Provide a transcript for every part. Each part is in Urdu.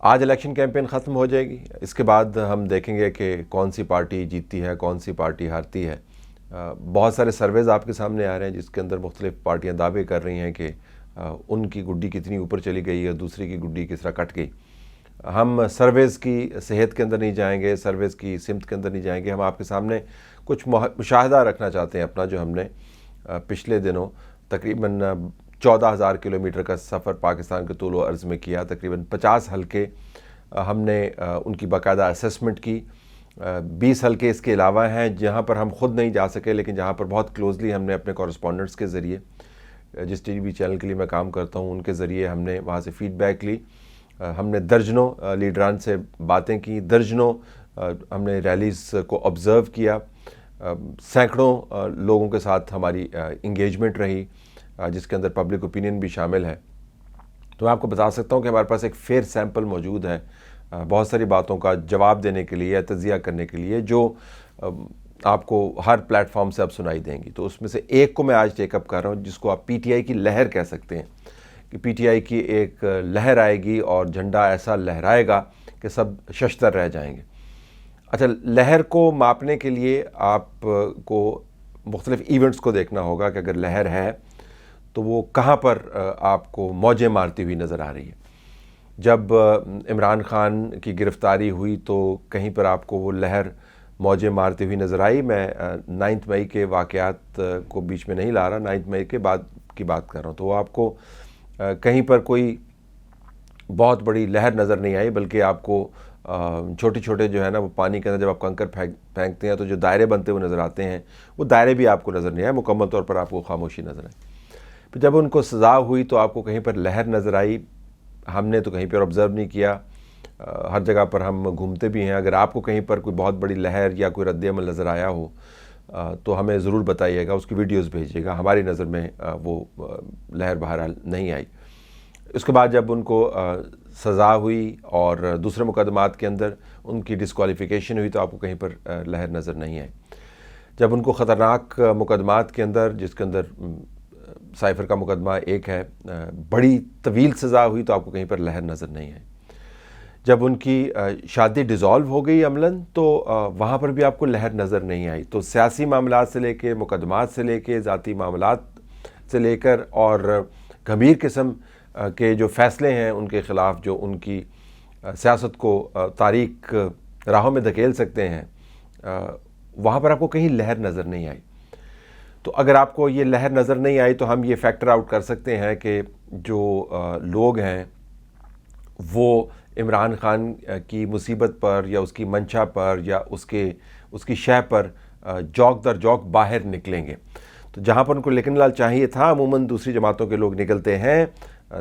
آج الیکشن کیمپین ختم ہو جائے گی، اس کے بعد ہم دیکھیں گے کہ کون سی پارٹی جیتتی ہے، کون سی پارٹی ہارتی ہے۔ بہت سارے سرویز آپ کے سامنے آ رہے ہیں جس کے اندر مختلف پارٹیاں دعوے کر رہی ہیں کہ ان کی گڈی کتنی اوپر چلی گئی ہے، دوسری کی گڈی کس طرح کٹ گئی۔ ہم سرویز کی صحت کے اندر نہیں جائیں گے، سرویز کی سمت کے اندر نہیں جائیں گے، ہم آپ کے سامنے کچھ مشاہدہ رکھنا چاہتے ہیں اپنا، جو ہم نے پچھلے دنوں تقریباً 14,000 کلومیٹر کا سفر پاکستان کے طول و عرض میں کیا، تقریباً 50 حلقے ہم نے ان کی باقاعدہ اسیسمنٹ کی۔ 20 حلقے اس کے علاوہ ہیں جہاں پر ہم خود نہیں جا سکے، لیکن جہاں پر بہت کلوزلی ہم نے اپنے کورسپونڈنٹس کے ذریعے، جس ٹی وی چینل کے لیے میں کام کرتا ہوں ان کے ذریعے ہم نے وہاں سے فیڈ بیک لی۔ ہم نے درجنوں لیڈران سے باتیں کی، درجنوں ہم نے ریلیز کو آبزرو کیا، سینکڑوں لوگوں کے ساتھ ہماری انگیجمنٹ رہی جس کے اندر پبلک اوپینین بھی شامل ہے۔ تو میں آپ کو بتا سکتا ہوں کہ ہمارے پاس ایک فیئر سیمپل موجود ہے بہت ساری باتوں کا جواب دینے کے لیے، تجزیہ کرنے کے لیے، جو آپ کو ہر پلیٹ فارم سے اب سنائی دیں گی۔ تو اس میں سے ایک کو میں آج ٹیک اپ کر رہا ہوں جس کو آپ پی ٹی آئی کی لہر کہہ سکتے ہیں، کہ پی ٹی آئی کی ایک لہر آئے گی اور جھنڈا ایسا لہرائے گا کہ سب ششدر رہ جائیں گے۔ اچھا، لہر کو ماپنے کے لیے آپ کو مختلف ایونٹس کو دیکھنا ہوگا کہ اگر لہر ہے تو وہ کہاں پر آپ کو موجیں مارتی ہوئی نظر آ رہی ہے۔ جب عمران خان کی گرفتاری ہوئی تو کہیں پر آپ کو وہ لہر موجیں مارتی ہوئی نظر آئی۔ میں 9 مئی کے واقعات کو بیچ میں نہیں لا رہا، 9 مئی کے بعد کی بات کر رہا ہوں، تو وہ آپ کو کہیں پر کوئی بہت بڑی لہر نظر نہیں آئی، بلکہ آپ کو چھوٹے چھوٹے جو ہے نا وہ پانی کے اندر جب آپ کنکر پھینکتے ہیں تو جو دائرے بنتے ہوئے نظر آتے ہیں، وہ دائرے بھی آپ کو نظر نہیں آئے، مکمل طور پر آپ کو خاموشی نظر آئی۔ پھر جب ان کو سزا ہوئی تو آپ کو کہیں پر لہر نظر آئی، ہم نے تو کہیں پر آبزرو نہیں کیا، ہر جگہ پر ہم گھومتے بھی ہیں۔ اگر آپ کو کہیں پر کوئی بہت بڑی لہر یا کوئی رد عمل نظر آیا ہو تو ہمیں ضرور بتائیے گا، اس کی ویڈیوز بھیجیے گا۔ ہماری نظر میں وہ لہر بہرحال نہیں آئی۔ اس کے بعد جب ان کو سزا ہوئی اور دوسرے مقدمات کے اندر ان کی ڈسکوالیفیکیشن ہوئی تو آپ کو کہیں پر لہر نظر نہیں آئی۔ جب ان کو خطرناک مقدمات کے اندر، جس کے اندر سائفر کا مقدمہ ایک ہے، بڑی طویل سزا ہوئی تو آپ کو کہیں پر لہر نظر نہیں آئی۔ جب ان کی شادی ڈیزالو ہو گئی عملاً تو وہاں پر بھی آپ کو لہر نظر نہیں آئی۔ تو سیاسی معاملات سے لے کے، مقدمات سے لے کے، ذاتی معاملات سے لے کر اور گھمیر قسم کے جو فیصلے ہیں ان کے خلاف، جو ان کی سیاست کو تاریک راہوں میں دھکیل سکتے ہیں، وہاں پر آپ کو کہیں لہر نظر نہیں آئی۔ تو اگر آپ کو یہ لہر نظر نہیں آئی تو ہم یہ فیکٹر آؤٹ کر سکتے ہیں کہ جو لوگ ہیں وہ عمران خان کی مصیبت پر یا اس کی منشا پر یا اس کی شے پر جوک در جوک باہر نکلیں گے۔ تو جہاں پر ان کو نکلنا چاہیے تھا، عموماً دوسری جماعتوں کے لوگ نکلتے ہیں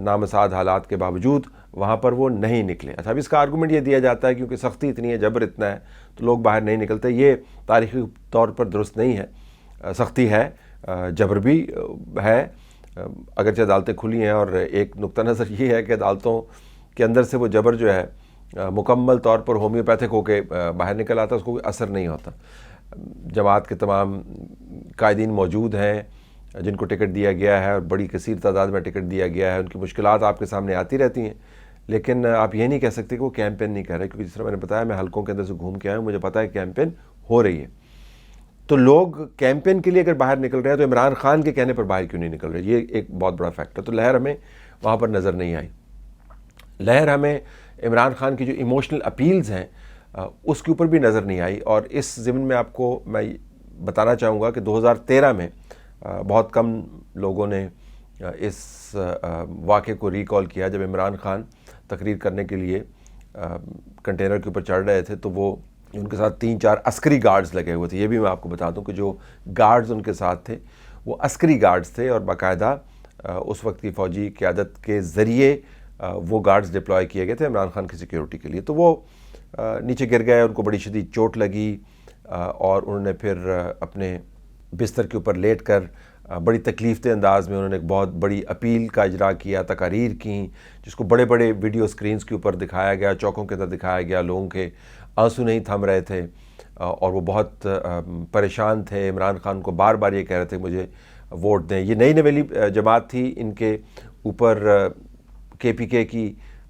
نامساعد حالات کے باوجود، وہاں پر وہ نہیں نکلے۔ اچھا، اب اس کا آرگومنٹ یہ دیا جاتا ہے کیونکہ سختی اتنی ہے، جبر اتنا ہے تو لوگ باہر نہیں نکلتے۔ یہ تاریخی طور پر درست نہیں ہے، سختی ہے، جبر بھی ہے، اگرچہ عدالتیں کھلی ہیں، اور ایک نقطہ نظر یہ ہے کہ عدالتوں کے اندر سے وہ جبر جو ہے مکمل طور پر ہومیوپیتھک ہو کے باہر نکل آتا ہے، اس کو کوئی اثر نہیں ہوتا۔ جماعت کے تمام قائدین موجود ہیں جن کو ٹکٹ دیا گیا ہے، اور بڑی کثیر تعداد میں ٹکٹ دیا گیا ہے، ان کی مشکلات آپ کے سامنے آتی رہتی ہیں، لیکن آپ یہ نہیں کہہ سکتے کہ وہ کیمپین نہیں کر رہے، کیونکہ جس طرح میں نے بتایا میں حلقوں کے اندر سے گھوم کے آیا ہوں، مجھے پتہ ہے کیمپین ہو رہی ہے۔ تو لوگ کیمپین کے لیے اگر باہر نکل رہے ہیں تو عمران خان کے کہنے پر باہر کیوں نہیں نکل رہے؟ یہ ایک بہت بڑا فیکٹر۔ تو لہر ہمیں وہاں پر نظر نہیں آئی۔ لہر ہمیں عمران خان کی جو ایموشنل اپیلز ہیں اس کے اوپر بھی نظر نہیں آئی۔ اور اس ضمن میں آپ کو میں بتانا چاہوں گا کہ 2013 میں بہت کم لوگوں نے اس واقعے کو ریکال کیا، جب عمران خان تقریر کرنے کے لیے کنٹینر کے اوپر چڑھ رہے تھے تو وہ ان کے ساتھ 3-4 عسکری گارڈز لگے ہوئے تھے۔ یہ بھی میں آپ کو بتا دوں کہ جو گارڈز ان کے ساتھ تھے وہ عسکری گارڈز تھے، اور باقاعدہ اس وقت کی فوجی قیادت کے ذریعے وہ گارڈز ڈپلوائے کیے گئے تھے عمران خان کی سیکیورٹی کے لیے۔ تو وہ نیچے گر گئے، ان کو بڑی شدید چوٹ لگی، اور انہوں نے پھر اپنے بستر کے اوپر لیٹ کر بڑی تکلیف دہ انداز میں انہوں نے ایک بہت بڑی اپیل کا اجرا کیا، تقاریر کیں، جس کو بڑے بڑے ویڈیو سکرینز کے اوپر دکھایا گیا، چوکوں کے اندر دکھایا گیا، لوگوں کے آنسو نہیں تھم رہے تھے، اور وہ بہت پریشان تھے، عمران خان کو بار بار یہ کہہ رہے تھے مجھے ووٹ دیں۔ یہ نئی نویلی جماعت تھی، ان کے اوپر کے پی کے کی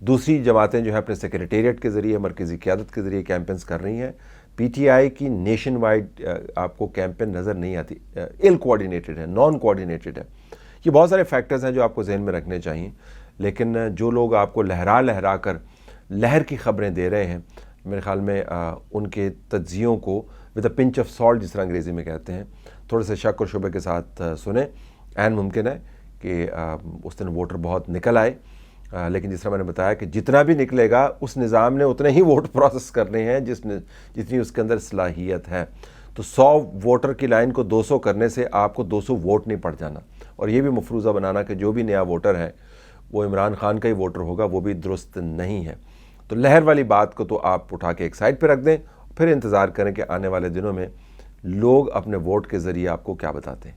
دوسری جماعتیں جو ہے اپنے سیکریٹریٹ کے ذریعے مرکزی قیادت کے ذریعے کیمپینز کر رہی ہیں. پی ٹی آئی کی نیشن وائڈ آپ کو کیمپین نظر نہیں آتی, ایل کوآرڈینیٹڈ ہے, نان کوآرڈینیٹڈ ہے. یہ بہت سارے فیکٹرز ہیں جو آپ کو ذہن میں رکھنے چاہیے. لیکن جو لوگ آپ کو لہرا کر لہر کی خبریں دے رہے ہیں, میرے خیال میں ان کے تجزیوں کو with a pinch of salt جس طرح انگریزی میں کہتے ہیں, تھوڑے سے شک اور شبے کے ساتھ سنیں. عین ممکن ہے کہ اس دن ووٹر بہت نکل آئے, لیکن جس طرح میں نے بتایا کہ جتنا بھی نکلے گا اس نظام نے اتنے ہی ووٹ پروسیس کرنے ہیں جتنی اس کے اندر صلاحیت ہے. تو 100 ووٹر کی لائن کو 200 کرنے سے آپ کو 200 ووٹ نہیں پڑ جانا, اور یہ بھی مفروضہ بنانا کہ جو بھی نیا ووٹر ہے وہ عمران خان کا ہی ووٹر ہوگا, وہ بھی درست نہیں ہے. تو لہر والی بات کو تو آپ اٹھا کے ایک سائڈ پہ رکھ دیں, پھر انتظار کریں کہ آنے والے دنوں میں لوگ اپنے ووٹ کے ذریعے آپ کو کیا بتاتے ہیں.